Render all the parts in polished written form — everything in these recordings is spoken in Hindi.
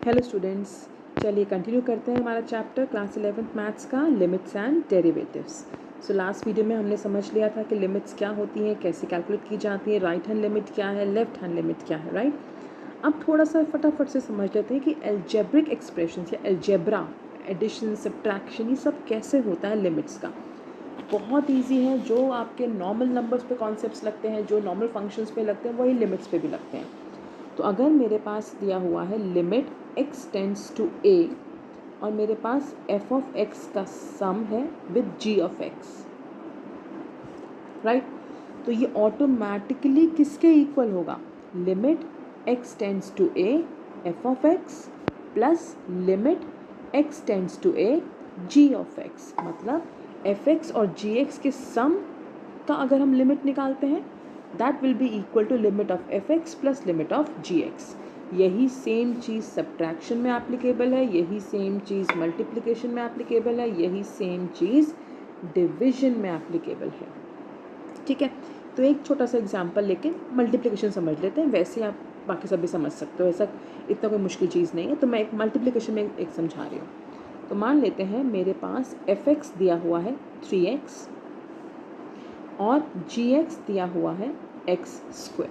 हेलो स्टूडेंट्स, चलिए कंटिन्यू करते हैं हमारा चैप्टर क्लास 11th मैथ्स का limits and derivatives. So last video में हमने समझ लिया था कि लिमिट्स क्या होती हैं, कैसे कैलकुलेट की जाती है, राइट हैंड लिमिट क्या है, लेफ्ट हैंड लिमिट क्या है, राइट। अब थोड़ा सा फटाफट से समझ लेते हैं कि एल्जेब्रिक एक्सप्रेशंस या एल्जेब्रा, एडिशन, सब्ट्रैक्शन, ये सब कैसे होता है लिमिट्स का। बहुत ईजी है। जो आपके नॉर्मल नंबर्स पे कॉन्सेप्ट्स लगते हैं, जो नॉर्मल फंक्शंस पे लगते हैं, वही लिमिट्स पे भी लगते हैं। तो अगर मेरे पास दिया हुआ है limit x tends to a और मेरे पास f ऑफ x का सम है with g of x, right, तो ये ऑटोमेटिकली किसके इक्वल होगा? Limit x tends to a f of x plus limit x tends to a g of x, मतलब fx और gx के सम का अगर हम लिमिट निकालते हैं that will be equal to limit of fx plus limit of gx। यही सेम चीज़ सब्ट्रैक्शन में एप्लीकेबल है, यही सेम चीज़ मल्टीप्लिकेशन में एप्लीकेबल है, यही सेम चीज़ डिविजन में एप्लीकेबल है। ठीक है, तो एक छोटा सा एग्जांपल लेके मल्टीप्लिकेशन समझ लेते हैं, वैसे आप बाकी सब भी समझ सकते हो, ऐसा इतना कोई मुश्किल चीज़ नहीं है। तो मैं एक मल्टीप्लिकेशन में एक समझा रही हूँ। तो मान लेते हैं मेरे पास fx दिया हुआ है 3x और gx दिया हुआ है x²।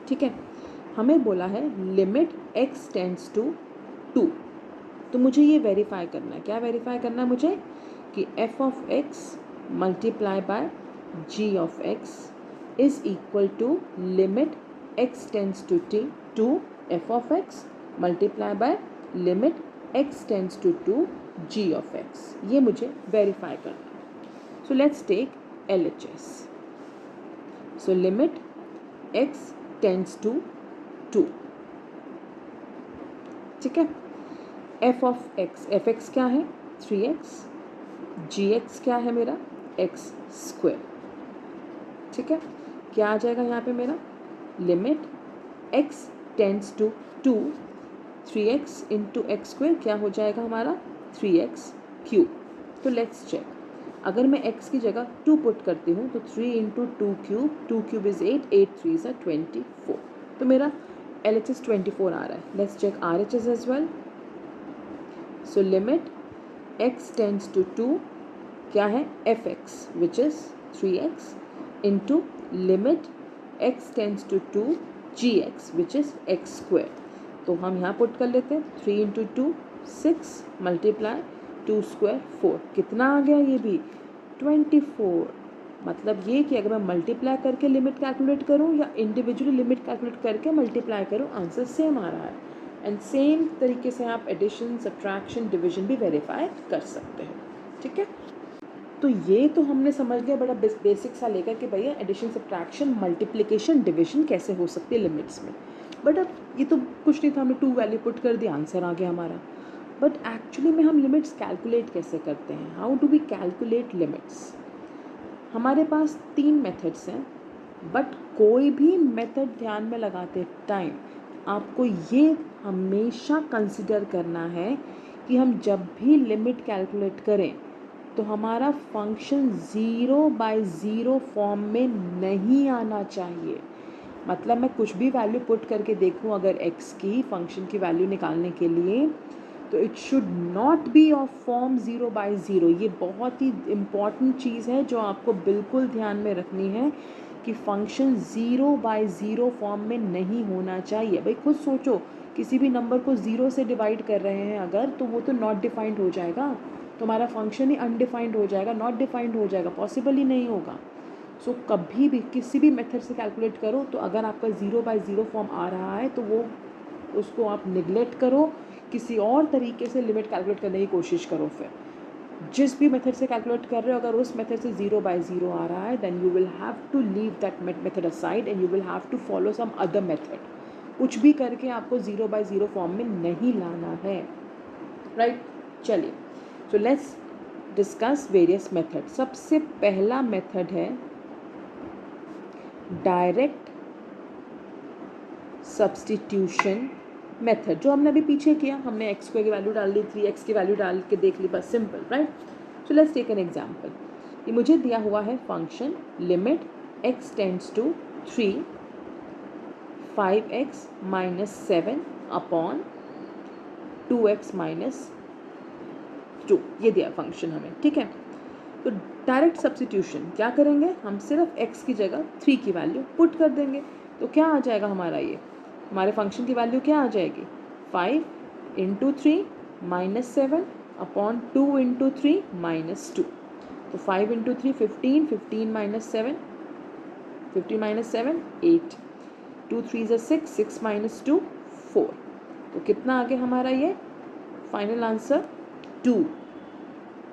ठीक है, हमें बोला है लिमिट x टेंड्स टू 2। तो मुझे ये वेरीफाई करना है, क्या वेरीफाई करना है मुझे? कि f of x multiply by g of x is equal to limit x tends to 2 f of x multiply by limit x tends to 2 g of x। ये मुझे वेरीफाई करना है। So let's take LHS। So limit x tends to 2। ठीक है, f of x, fx क्या है? 3x, gx क्या है मेरा? x²। ठीक है, क्या आ जाएगा यहाँ पे मेरा? Limit x tends to 2, 3x into x² क्या हो जाएगा हमारा? 3x³। तो लेट्स चेक, अगर मैं x की जगह 2 पुट करती हूँ तो 3 इंटू 2³ इज़ 8, 8 3 is 24। तो मेरा LHS 24 आ रहा है। Let's check RHS as well. So limit x tends to 2 क्या है? fx which is 3x into limit x tends to 2 gx which is x²। तो हम यहाँ पुट कर लेते हैं 3 इंटू 2 6 मल्टीप्लाई 2² 4। कितना आ गया? ये भी 24। मतलब ये कि अगर मैं मल्टीप्लाई करके लिमिट कैलकुलेट करूँ या इंडिविजुअली लिमिट कैलकुलेट करके मल्टीप्लाई करूँ, आंसर सेम आ रहा है। एंड सेम तरीके से आप एडिशन, सब्ट्रैक्शन, डिवीजन भी वेरीफाई कर सकते हैं। ठीक है, तो ये तो हमने समझ लिया बड़ा बेसिक सा लेकर कि भैया एडिशन, सब्ट्रैक्शन, मल्टीप्लिकेशन, डिवीजन कैसे हो सकती है लिमिट्स में। बट अब ये तो कुछ नहीं था, हमने 2 वैल्यू पुट कर दिया, आंसर आ गया हमारा। बट एक्चुअली में हम लिमिट्स कैलकुलेट कैसे करते हैं? How do we calculate limits? हमारे पास 3 मेथड्स हैं, बट कोई भी मेथड ध्यान में लगाते टाइम आपको ये हमेशा कंसिडर करना है कि हम जब भी लिमिट कैलकुलेट करें तो हमारा फंक्शन 0/0 फॉर्म में नहीं आना चाहिए। मतलब मैं कुछ भी वैल्यू पुट करके देखूं अगर x की फंक्शन की वैल्यू निकालने के लिए, तो it should not be of form 0/0। ये बहुत ही इम्पॉर्टेंट चीज़ है जो आपको बिल्कुल ध्यान में रखनी है कि फंक्शन 0/0 फॉर्म में नहीं होना चाहिए। भाई खुद सोचो, किसी भी नंबर को 0 से डिवाइड कर रहे हैं अगर, तो वो तो नॉट डिफाइंड हो जाएगा, तो हमारा फंक्शन ही अनडिफाइंड हो जाएगा, नॉट डिफाइंड हो जाएगा, पॉसिबल ही नहीं होगा। सो कभी भी किसी भी मेथड से कैलकुलेट करो तो अगर आपका 0/0 फॉर्म आ रहा है तो वो उसको आप निगलेक्ट करो, किसी और तरीके से लिमिट कैलकुलेट करने की कोशिश करो। फिर जिस भी मेथड से कैलकुलेट कर रहे हो अगर उस मेथड से 0/0 आ रहा है, then you will have to leave that method aside and you will have to follow some other method. कुछ भी करके आपको 0/0 फॉर्म में नहीं लाना है, राइट। चलिए, so let's discuss various method. सबसे पहला मेथड है डायरेक्ट सब्स्टिट्यूशन मेथड, जो हमने अभी पीछे किया। हमने x² की वैल्यू डाल दी, 3x की वैल्यू डाल के देख ली, बस simple, right. So let's take an example. ये मुझे दिया हुआ है function limit x tends to 3 5x - 7 upon 2x minus 2, ये दिया फंक्शन हमें, ठीक है। तो डायरेक्ट सब्स्टिट्यूशन क्या करेंगे, हम सिर्फ x की जगह 3 की वैल्यू पुट कर देंगे। तो क्या आ जाएगा हमारा, ये हमारे फंक्शन की वैल्यू क्या आ जाएगी, 5 into 3 minus 7 upon 2 into 3 minus 2। तो 5 इंटू 3 15, 15 माइनस 7, 15 माइनस 7 8, 2 3 ज़ा 6, 6 माइनस 2 4। तो कितना आ गया हमारा ये फाइनल आंसर 2,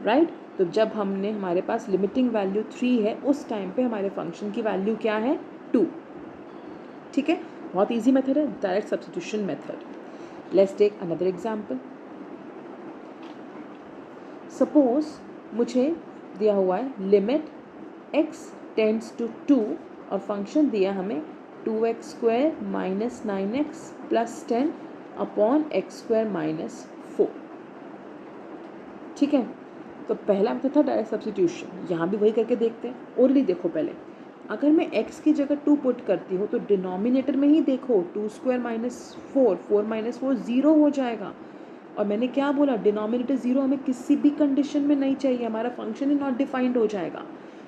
राइट। तो जब हमने, हमारे पास लिमिटिंग वैल्यू 3 है, उस टाइम पे हमारे फंक्शन की वैल्यू क्या है, 2, ठीक है। बहुत इजी मेथड है, direct substitution method. Let's take another example. Suppose मुझे दिया हुआ है लिमिट x टेंड्स टू 2 और फंक्शन दिया हमें 2x square minus 9x plus 10 upon x square minus 4, ठीक है। तो पहला मेथड था डायरेक्ट सब्स्टिट्यूशन, यहाँ भी वही करके देखते हैं। ओरली देखो पहले, अगर मैं x की जगह 2 पुट करती हूँ तो डिनोमिनेटर में ही देखो 2 स्क्वायर माइनस 4, 4 माइनस 4 0 हो जाएगा। और मैंने क्या बोला, डिनोमिनेटर 0 हमें किसी भी कंडीशन में नहीं चाहिए, हमारा फंक्शन ही नॉट डिफाइंड हो जाएगा।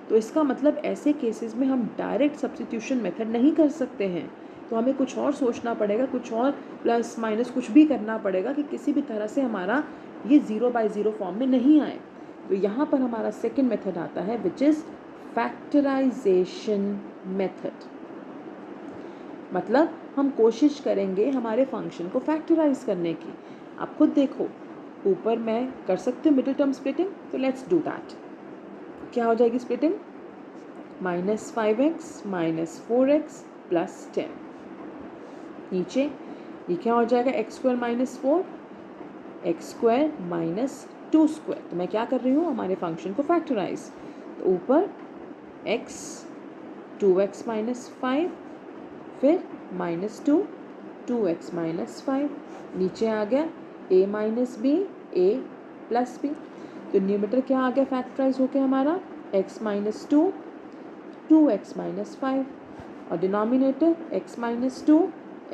तो इसका मतलब ऐसे केसेस में हम डायरेक्ट सब्स्टिट्यूशन मेथड नहीं कर सकते हैं, तो हमें कुछ और सोचना पड़ेगा, कुछ और प्लस माइनस कुछ भी करना पड़ेगा कि किसी भी तरह से हमारा ये 0/0 फॉर्म में नहीं आए। तो यहाँ पर हमारा सेकेंड मेथड आता है विच इज़ फैक्टराइजेशन मेथड। मतलब हम कोशिश करेंगे हमारे फंक्शन को फैक्टराइज करने की। आप खुद देखो, ऊपर मैं कर सकती हूँ मिडिल टर्म स्प्लिटिंग, तो लेट्स डू दैट। क्या हो जाएगी splitting, minus 5x minus 4x plus 10। नीचे ये क्या हो जाएगा, x square minus 4, x square minus 2 square. तो मैं क्या कर रही हूँ, हमारे फंक्शन को फैक्टराइज। तो ऊपर x 2x माइनस 5, फिर माइनस 2 2x माइनस 5, नीचे आ गया a minus b a plus b. तो न्यूमरेटर क्या आ गया फैक्टराइज होकर हमारा, x माइनस 2 2x माइनस 5 और denominator x minus 2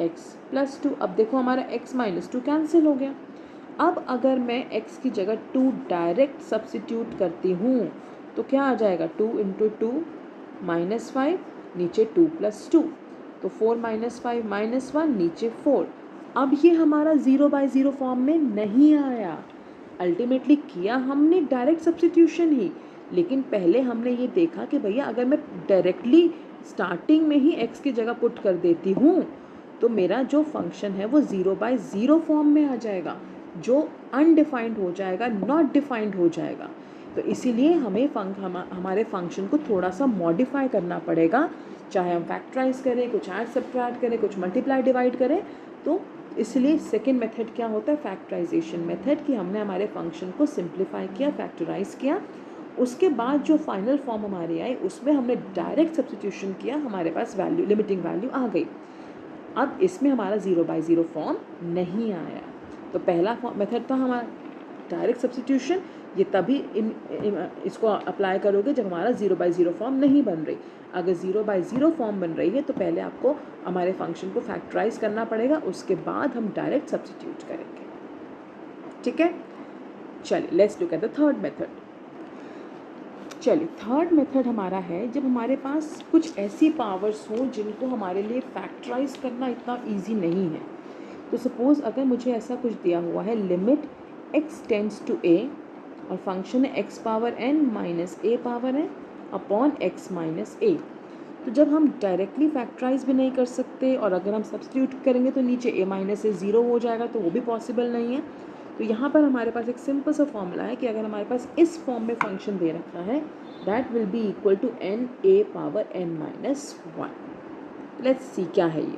x plus 2। अब देखो हमारा x माइनस 2 कैंसिल हो गया। अब अगर मैं x की जगह 2 डायरेक्ट सब्स्टिट्यूट करती हूँ तो क्या आ जाएगा, 2 इंटू 2 माइनस 5, नीचे 2 प्लस 2, तो 4 माइनस 5 माइनस 1, नीचे 4। अब ये हमारा 0/0 फॉर्म में नहीं आया। अल्टीमेटली किया हमने डायरेक्ट सब्स्टिट्यूशन ही, लेकिन पहले हमने ये देखा कि भैया अगर मैं डायरेक्टली स्टार्टिंग में ही x की जगह पुट कर देती हूँ तो मेरा जो फंक्शन है वो 0/0 फॉर्म में आ जाएगा, जो अनडिफाइंड हो जाएगा, नॉट डिफाइंड हो जाएगा। तो इसीलिए हमें हमारे फंक्शन को थोड़ा सा मॉडिफाई करना पड़ेगा, चाहे हम फैक्टराइज करें, कुछ ऐड सब्ट्रैक्ट करें, कुछ मल्टीप्लाई डिवाइड करें। तो इसलिए सेकेंड मेथड क्या होता है, फैक्टराइजेशन मेथड, कि हमने हमारे फंक्शन को सिंप्लीफाई किया, फैक्टराइज किया। उसके बाद जो फाइनल फॉर्म हमारी आई उसमें हमने डायरेक्ट सब्स्टिट्यूशन किया, हमारे पास वैल्यू, लिमिटिंग वैल्यू आ गई। अब इसमें हमारा 0/0 फॉर्म नहीं आया। तो पहला मेथड था हमारा डायरेक्ट सब्स्टिट्यूशन, ये तभी इसको अप्लाई करोगे जब हमारा 0/0 फॉर्म नहीं बन रही। अगर 0/0 फॉर्म बन रही है तो पहले आपको हमारे फंक्शन को फैक्टराइज करना पड़ेगा, उसके बाद हम डायरेक्ट सब्स्टिट्यूट करेंगे, ठीक है। चलिए let's look at the third method. चलिए थर्ड मेथड हमारा है जब हमारे पास कुछ ऐसी पावर्स हों जिनको हमारे लिए फैक्टराइज करना इतना ईजी नहीं है। तो सपोज़ अगर मुझे ऐसा कुछ दिया हुआ है, limit x tends to a और फंक्शन है x power n minus a power n upon x minus a। तो जब हम डायरेक्टली फैक्टराइज भी नहीं कर सकते और अगर हम सब्स्टिट्यूट करेंगे तो नीचे a माइनस a 0 हो जाएगा, तो वो भी पॉसिबल नहीं है। तो यहाँ पर हमारे पास एक सिंपल सा फॉर्मूला है कि अगर हमारे पास इस फॉर्म में फंक्शन दे रखा है, that will be equal to n a power n minus 1। Let's see क्या है ये।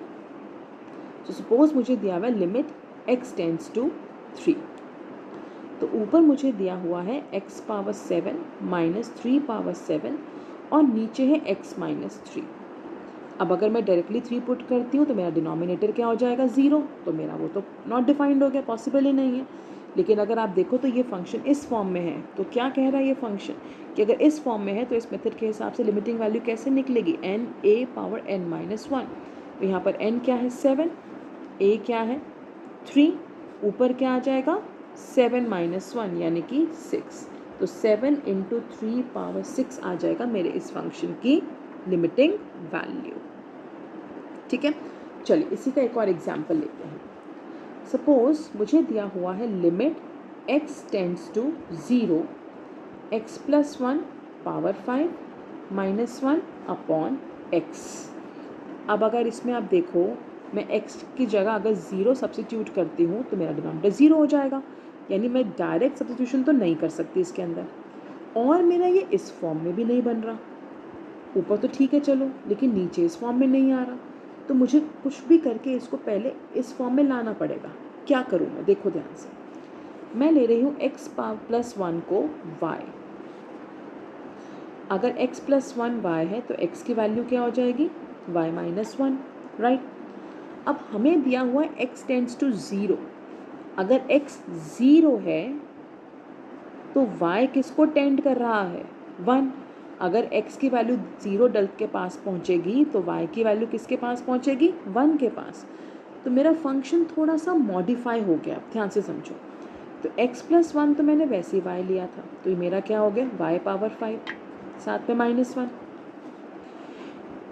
तो सपोज मुझे दिया हुआ है लिमिट x टेंड्स टू 3, तो ऊपर मुझे दिया हुआ है x पावर 7 माइनस 3 पावर 7 और नीचे है x माइनस 3। अब अगर मैं डायरेक्टली 3 पुट करती हूँ तो मेरा डिनोमिनेटर क्या हो जाएगा, 0। तो मेरा वो तो नॉट डिफाइंड हो गया, पॉसिबल ही नहीं है। लेकिन अगर आप देखो तो ये फंक्शन इस फॉर्म में है, तो क्या कह रहा है ये फंक्शन कि अगर इस फॉर्म में है तो इस मेथड के हिसाब से लिमिटिंग वैल्यू कैसे निकलेगी, n a power n minus 1। तो यहाँ पर n क्या है 7, a क्या है 3, ऊपर क्या आ जाएगा 7 माइनस 1 यानी कि 6, तो 7 इंटू 3 पावर 6 आ जाएगा मेरे इस फंक्शन की लिमिटिंग वैल्यू। ठीक है, चलिए इसी का एक और एग्जाम्पल लेते हैं। सपोज मुझे दिया हुआ है limit x tends to 0 x plus 1 power 5 minus 1 upon x। अब अगर इसमें आप देखो मैं x की जगह अगर 0 सब्सिट्यूट करती हूँ तो मेरा डिनोमिनेटर 0 हो जाएगा, यानी मैं डायरेक्ट सब्सिट्यूशन तो नहीं कर सकती इसके अंदर, और मेरा ये इस फॉर्म में भी नहीं बन रहा। ऊपर तो ठीक है चलो, लेकिन नीचे इस फॉर्म में नहीं आ रहा, तो मुझे कुछ भी करके इसको पहले इस फॉर्म में लाना पड़ेगा। क्या करूँ मैं, देखो ध्यान से। मैं ले रही हूँ x प्लस 1 को y। अगर x प्लस 1 y है तो x की वैल्यू क्या हो जाएगी y माइनस 1, राइट। अब हमें दिया हुआ है x टेंड्स टू 0। अगर x 0 है तो y किसको टेंड कर रहा है 1। अगर x की वैल्यू 0 डल के पास पहुंचेगी तो y की वैल्यू किसके पास पहुंचेगी 1 के पास। तो मेरा फंक्शन थोड़ा सा मॉडिफाई हो गया, ध्यान से समझो। तो x प्लस 1 तो मैंने वैसे ही y लिया था, तो ये मेरा क्या हो गया y पावर 5 साथ में माइनस 1।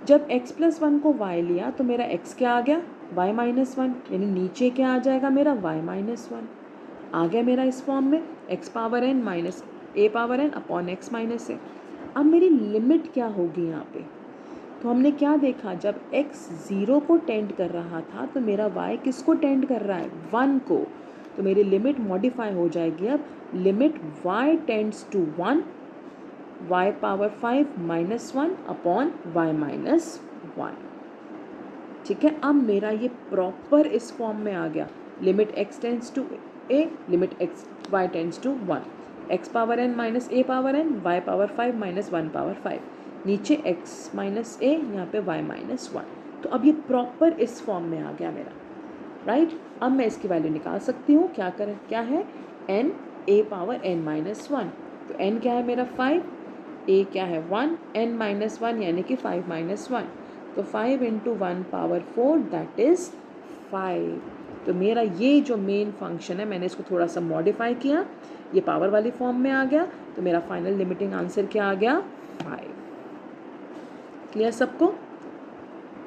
जब x प्लस 1 को y लिया तो मेरा x क्या आ गया y माइनस 1, यानी नीचे क्या आ जाएगा मेरा y माइनस 1 आ गया मेरा इस फॉर्म में x power n minus a power n upon x minus a. अब मेरी लिमिट क्या होगी यहाँ पे, तो हमने क्या देखा, जब x 0 को टेंड कर रहा था तो मेरा y किसको टेंड कर रहा है 1 को, तो मेरी लिमिट मॉडिफाई हो जाएगी। अब limit y tends to 1 y power 5 minus 1 upon y minus 1। ठीक है, अब मेरा ये प्रॉपर इस फॉर्म में आ गया। Limit x tends to a, limit x y tends to 1, x power n minus a power n, y power 5 minus 1 power 5, नीचे x माइनस a, यहाँ पे y माइनस 1। तो अब ये प्रॉपर इस फॉर्म में आ गया मेरा, राइट। अब मैं इसकी वैल्यू निकाल सकती हूँ। क्या करें, क्या है n a power n minus 1, तो n क्या है मेरा 5, a क्या है 1, n माइनस 1 यानी कि 5 माइनस 1, तो 5 इंटू 1 पावर 4 दैट इज़ 5। तो मेरा ये जो मेन फंक्शन है मैंने इसको थोड़ा सा मॉडिफाई किया, ये पावर वाली फॉर्म में आ गया, तो मेरा फाइनल लिमिटिंग आंसर क्या आ गया 5। क्लियर सबको।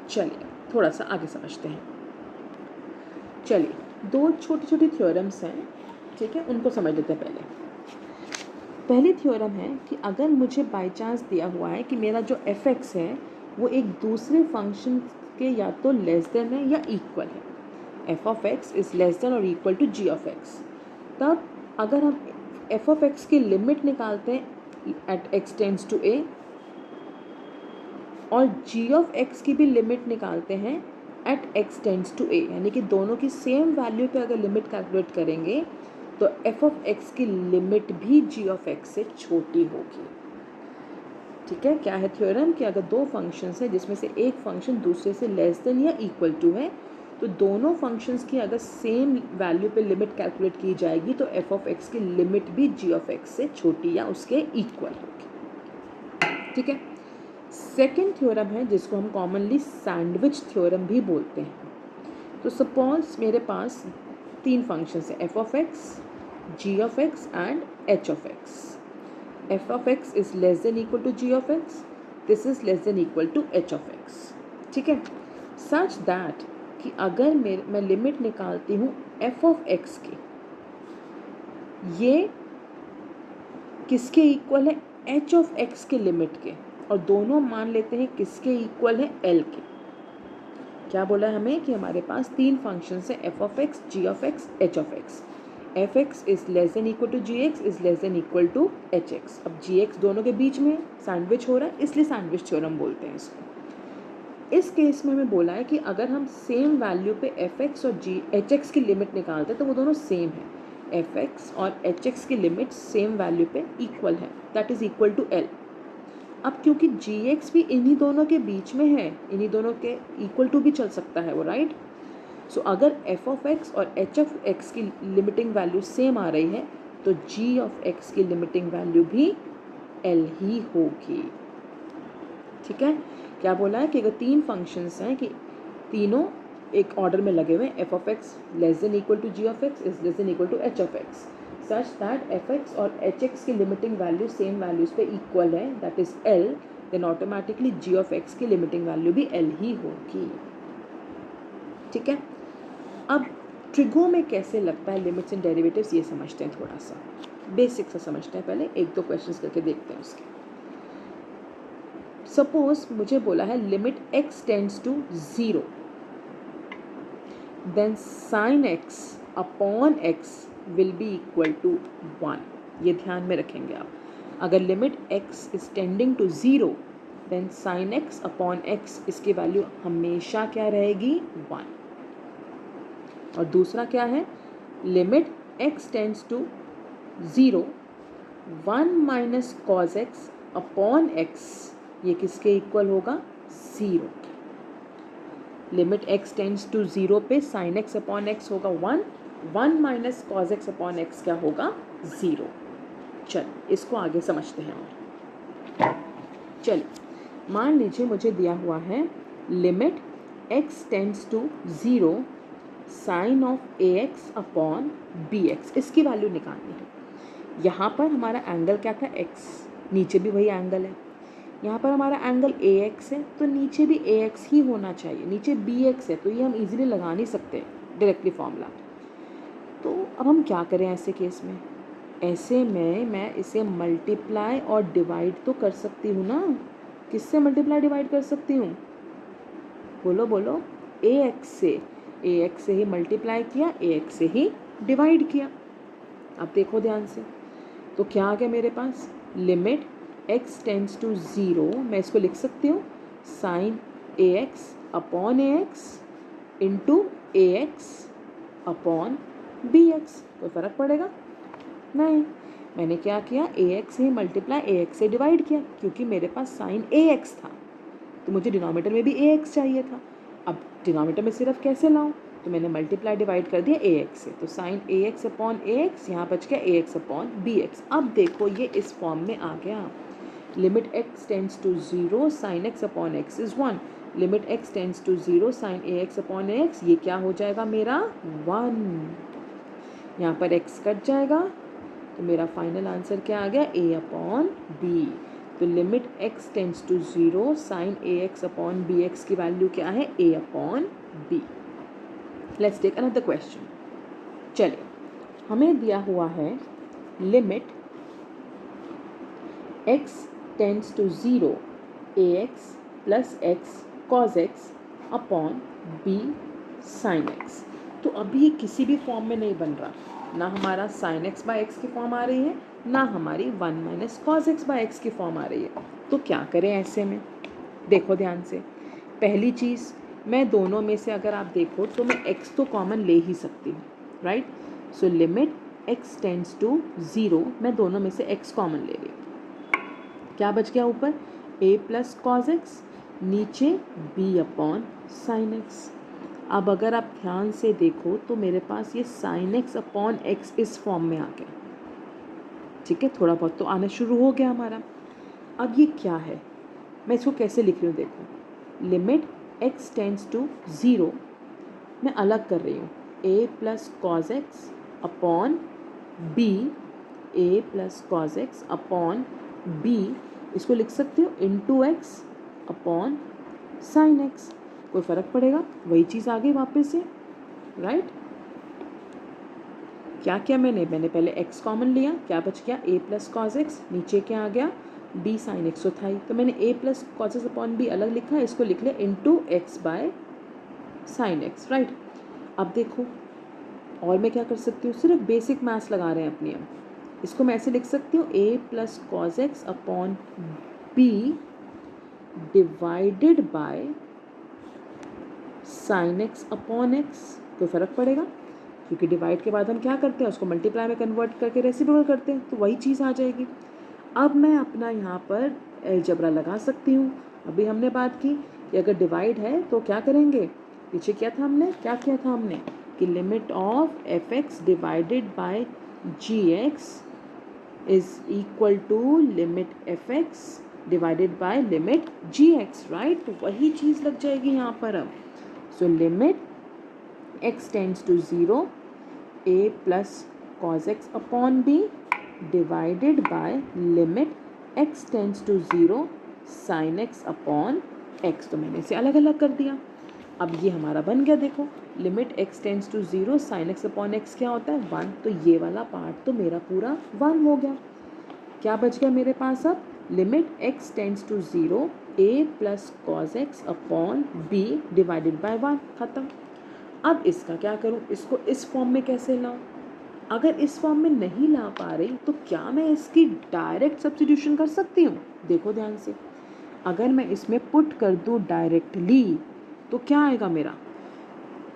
चलिए थोड़ा सा आगे समझते हैं। चलिए दो छोटी छोटी थ्योरम्स हैं, ठीक है, उनको समझ लेते हैं। पहली थ्योरम है कि अगर मुझे बाय चांस दिया हुआ है कि मेरा जो f(x) है वो एक दूसरे फंक्शन के या तो लेस देन है या इक्वल है, f(x) इज़ लेस देन और इक्वल टू g(x), तब अगर हम f(x) की लिमिट निकालते हैं at x tends to a और g(x) की भी लिमिट निकालते हैं at x tends to a, यानी कि दोनों की सेम वैल्यू पे अगर लिमिट कैलकुलेट करेंगे तो f(x) की लिमिट भी g(x) से छोटी होगी। ठीक है, क्या है थ्योरम कि अगर दो फंक्शंस हैं जिसमें से एक फंक्शन दूसरे से लेस देन या इक्वल टू है, तो दोनों फंक्शंस की अगर सेम वैल्यू पे लिमिट कैलकुलेट की जाएगी तो f(x) की लिमिट भी g(x) से छोटी या उसके इक्वल होगी। ठीक है, सेकेंड थ्योरम है जिसको हम कॉमनली सैंडविच थ्योरम भी बोलते हैं। तो सपोज मेरे पास तीन फंक्शंस हैं f(x), g(x) and h(x). f(x) is less than equal to g(x), this is less than equal to h(x). ठीक है, such that कि अगर मैं लिमिट निकालती हूँ f(x) की, ये किसके इक्वल है h(x) के लिमिट के, और दोनों मान लेते हैं किसके इक्वल है l के। क्या बोला है हमें कि हमारे पास तीन फंक्शंस हैं f(x), g(x), h(x). f(x) is less than equal to g(x) is less than equal to h(x). अब g(x) दोनों के बीच में सैंडविच हो रहा है, इसलिए सैंडविच थ्योरम बोलते हैं इसको। इस केस में हमें बोला है कि अगर हम सेम वैल्यू पे f(x) और h(x) की लिमिट निकालते हैं तो वो दोनों सेम है। f(x) और h(x) की लिमिट सेम वैल्यू पे इक्वल है, that is equal to l। अब क्योंकि g(x) भी इन्हीं दोनों के बीच में है, इन्हीं दोनों के इक्वल टू भी चल सकता है वो, राइट। सो अगर f(x) और h(x) की लिमिटिंग वैल्यू सेम आ रही है तो g(x) की लिमिटिंग वैल्यू भी l ही होगी। ठीक है, क्या बोला है कि अगर तीन फंक्शंस हैं कि तीनों एक ऑर्डर में लगे हुए हैं, f of x less than equal to g of x is less than equal to h of x, such that f x और एच एक्स की लिमिटिंग वैल्यू सेम वैल्यूज़ पे इक्वल है, that is l, then automatically g of x की लिमिटिंग वैल्यू भी एल ही होगी। ठीक है, अब ट्रिगो में कैसे लगता है लिमिट्स एंड डेरिवेटिव्स ये समझते हैं, थोड़ा सा बेसिक सा समझते हैं, पहले एक दो क्वेश्चंस करके देखते हैं उसके। सपोज मुझे बोला है limit x tends to 0 then sine x upon x will be equal to 1। ये ध्यान में रखेंगे आप, अगर limit x is tending to 0 then sine x upon x इसकी वैल्यू हमेशा क्या रहेगी 1। और दूसरा क्या है, limit x tends to 0 1 minus cos x upon x, ये किसके इक्वल होगा 0। लिमिट x टेंड्स टू 0 पे साइन x अपॉन x होगा 1, 1 minus cos x upon x क्या होगा 0। चल इसको आगे समझते हैं और चल मान लीजिए मुझे दिया हुआ है limit x tends to 0 sine of ax upon bx, इसकी वैल्यू निकालनी है। यहाँ पर हमारा एंगल क्या था x, नीचे भी वही एंगल है, यहाँ पर हमारा एंगल ax है तो नीचे भी ax ही होना चाहिए, नीचे bx है तो ये हम इजीली लगा नहीं सकते डायरेक्टली फॉर्मूला। तो अब हम क्या करें ऐसे केस में, ऐसे में मैं इसे मल्टीप्लाई और डिवाइड तो कर सकती हूँ ना, किससे मल्टीप्लाई डिवाइड कर सकती हूँ, बोलो बोलो, ax से ही मल्टीप्लाई किया, ax से ही डिवाइड किया। अब देखो ध्यान से, तो क्या आ गया मेरे पास, लिमिट x टेंड्स टू 0, मैं इसको लिख सकती हूँ sine ax upon ax into ax upon bx, कोई फ़र्क पड़ेगा नहीं। मैंने क्या किया, ax से ही मल्टीप्लाई ax से डिवाइड किया, क्योंकि मेरे पास साइन ax था तो मुझे डिनोमिनेटर में भी ax चाहिए था। अब डिनोमिनेटर में सिर्फ कैसे लाऊं, तो मैंने मल्टीप्लाई डिवाइड कर दिया ax से, तो साइन ax अपॉन ax यहाँ बच गया ax अपॉन bx। अब देखो ये इस फॉर्म में आ गया, limit x tends to 0 sine x upon x is 1, limit x tends to 0 sine ax upon x, ये क्या हो जाएगा मेरा 1, यहाँ पर x कट जाएगा तो मेरा फाइनल आंसर क्या आ गया a अपॉन b। तो limit x tends to 0 sine ax upon bx की वैल्यू क्या है a upon b। Let's take another question. चलिए हमें दिया हुआ है limit x tends to 0 ax plus x cos x upon b sin x। तो अभी ये किसी भी फॉर्म में नहीं बन रहा, ना हमारा sin x बाई x की फॉर्म आ रही है, ना हमारी 1 minus cos x by x की फॉर्म आ रही है। तो क्या करें ऐसे में, देखो ध्यान से, पहली चीज़ मैं दोनों में से अगर आप देखो तो मैं x तो कॉमन ले ही सकती हूँ, right. So limit x tends to 0, मैं दोनों में से x कॉमन ले रही हूँ, क्या बच गया ऊपर a प्लस कॉज x, नीचे b अपॉन साइन x। अब अगर आप ध्यान से देखो तो मेरे पास ये साइन x अपॉन x इस फॉर्म में आ गया, ठीक है, थोड़ा बहुत तो आना शुरू हो गया हमारा। अब ये क्या है, मैं इसको कैसे लिख रही हूँ, देखो लिमिट x टेंड्स टू 0, मैं अलग कर रही हूँ, a plus cos x upon b, a plus cos x upon b, इसको लिख सकते हो into x upon sine x, कोई फ़र्क पड़ेगा, वही चीज़ आ गई वापस से, राइट। क्या किया मैंने पहले x कॉमन लिया, क्या बच गया a प्लस कॉज x, नीचे क्या आ गया b साइन x, था ही तो मैंने a plus cos x upon b अलग लिखा, इसको लिख लिया into x by sine x, right. अब देखो और मैं क्या कर सकती हूँ, सिर्फ बेसिक मैथ्स लगा रहे हैं अपनी, हम इसको मैं ऐसे लिख सकती हूँ a plus cos x upon b divided by sine x upon x, कोई फ़र्क पड़ेगा, क्योंकि डिवाइड के बाद हम क्या करते हैं, उसको मल्टीप्लाई में कन्वर्ट करके रेसिप्रोकल करते हैं, तो वही चीज़ आ जाएगी। अब मैं अपना यहाँ पर अलजेब्रा लगा सकती हूँ। अभी हमने बात की कि अगर डिवाइड है तो क्या करेंगे, पीछे क्या था हमने, क्या किया था हमने कि limit of f x divided by g x is equal to limit f x divided by limit g x, right. तो वही चीज़ लग जाएगी यहाँ पर अब। So limit x tends to 0 a plus cos x upon b divided by limit x tends to 0 sin x upon x। तो मैंने इसे अलग अलग कर दिया। अब ये हमारा बन गया, देखो limit x tends to 0 sin x upon x क्या होता है 1, तो ये वाला पार्ट तो मेरा पूरा 1 हो गया। क्या बच गया मेरे पास अब, limit x tends to 0 a plus cos x upon b divided by 1, ख़त्म। अब इसका क्या करूँ, इसको इस फॉर्म में कैसे लाऊँ? अगर इस फॉर्म में नहीं ला पा रही तो क्या मैं इसकी डायरेक्ट सब्स्टिट्यूशन कर सकती हूँ? देखो ध्यान से, अगर मैं इसमें पुट कर दूँ डायरेक्टली तो क्या आएगा मेरा,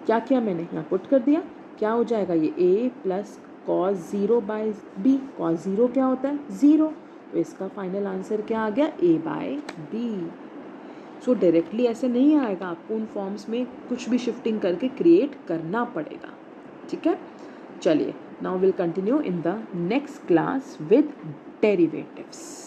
क्या किया मैंने यहाँ पुट कर दिया, क्या हो जाएगा ये a plus cos 0 by b. Cos 0 क्या होता है 0, तो इसका फाइनल आंसर क्या आ गया a by b. So directly ऐसे नहीं आएगा, आपको उन फॉर्म्स में कुछ भी शिफ्टिंग करके क्रिएट करना पड़ेगा। ठीक है, चलिए now will continue in the next class with derivatives.